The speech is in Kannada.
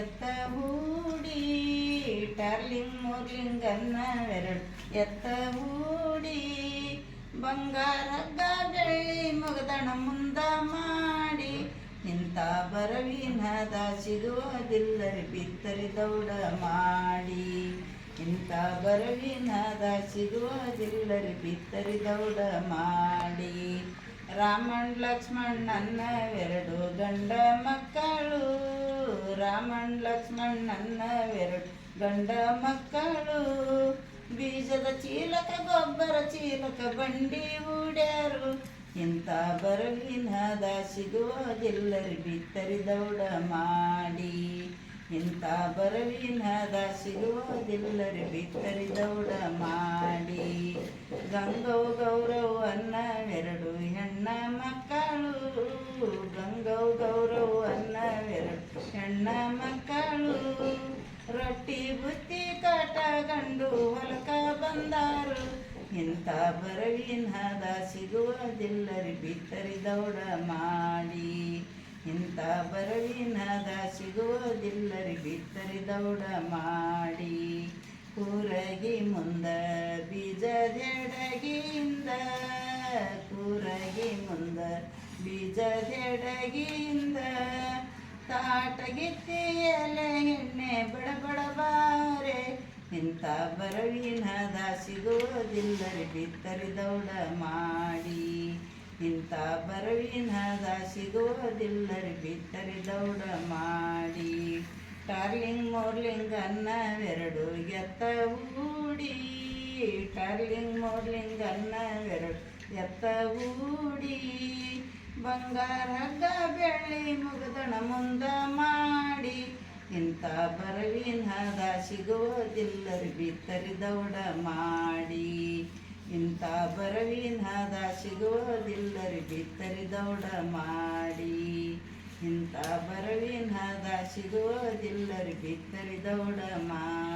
ಎತ್ತ ಹೂಡಿ ಟಾರ್ಲಿಂಗ್ ಮೂರ್ಲಿಂಗ್ ಅನ್ನವೆರಡು ಎತ್ತ ಹೂಡಿ ಬಂಗಾರಗ್ಗ ಬೆಳ್ಳಿ ಮುಗದಣ ಮುಂದ ಮಾಡಿ ಇಂಥ ಬರವಿನದ ಸಿಗುವುದಿಲ್ಲರಿ ಬಿತ್ತರಿ ದೌಡ ಮಾಡಿ ಇಂಥ ಬರವಿನದ ಸಿಗುವುದಿಲ್ಲರಿ ಬಿತ್ತರಿ ದೌಡ ಮಾಡಿ ರಾಮಣ್ಣ ಲಕ್ಷ್ಮಣ್ಣನವೆರಡು ಗಂಡ ಮಕ್ಕಳು ರಾಮಣ್ಣ ಲಕ್ಷ್ಮಣ್ಣನವೆರಡು ಗಂಡ ಮಕ್ಕಳು ಬೀಜದ ಚೀಲಕ ಗೊಬ್ಬರ ಚೀಲಕ ಬಂಡಿ ಹೂಡ್ಯಾರು ಇಂಥ ಬರವಿನದ ಸಿಗುವುದಿಲ್ಲರಿ ಬಿತ್ತರಿ ದೌಡ ಮಾಡಿ ಇಂಥ ಬರವಿನದ ಸಿಗುವುದಿಲ್ಲರಿ ಬಿತ್ತರಿ ದೌಡ ಮಾಡಿ ಗಂಗವ್ ಗೌರವ್ ಅನ್ನವೆರಡು ಹೆಣ್ಣ ಮಕ್ಕಳು ಗಂಗವ್ ಗೌರವ್ ಅನ್ನವೆರಡು ಹೆಣ್ಣ ಮಕ್ಕಳು ರೊಟ್ಟಿ ಬುತ್ತಿ ಕಾಟ ಗಂಡು ಹೊಲಕ ಬಂದಾರು ಇಂಥ ಬರವಿನದ ಸಿಗುವುದಿಲ್ಲರಿ ಬಿತ್ತರಿ ದೌಡ ಮಾಡಿ ಇಂಥ ಬರವಿನದ ಸಿಗುವುದಿಲ್ಲರಿ ಬಿತ್ತರಿ ದೌಡ ಮಾಡಿ ಕೂರಗಿ ಮುಂದ ಬೀಜದೆಡಗಿಯಿಂದ ಕೂರಗಿ ಮುಂದ ಬೀಜದೆಡಗಿಯಿಂದ ತಾಟಗಿತ್ತಿ ಎಲೆ ಎಣ್ಣೆ ಬಡಬಡಬಾರೆ ಇಂಥ ಬರವಿನದ ಸಿಗುವುದಿಲ್ಲರಿ ಬಿತ್ತರಿ ದೌಡ ಮಾಡಿ ಇಂಥ ಬರವಿನದ ಸಿಗುವುದಿಲ್ಲರಿ ಬಿತ್ತರಿ ದೌಡ ಮಾಡಿ ಟಾರ್ಲಿಂಗ್ ಮೋರ್ಲಿಂಗ್ ಅನ್ನವೆರಡು ಎತ್ತ ಹೂಡಿ ಟಾರ್ಲಿಂಗ್ ಮೋರ್ಲಿಂಗ್ ಅನ್ನವೆರಡು ಎತ್ತ ಹೂಡಿ ಬಂಗಾರಗ್ಗ ಬೆಳ್ಳಿ ಮುಗದಣ ಮುಂದ ಮಾಡಿ ಇಂಥ ಬರವಿನದ ಸಿಗುವುದಿಲ್ಲರಿ ಬಿತ್ತರಿ ದೌಡ ಮಾಡಿ ಇಂಥ ಬರವಿನದ ಸಿಗುವುದಿಲ್ಲರಿ ಬಿತ್ತರಿ ದೌಡ ಮಾಡಿ ಇಂಥ ಬರವಿನದ ಸಿಗುವುದಿಲ್ಲರಿ ಬಿತ್ತರಿ ದೌಡ ಮಾಡಿ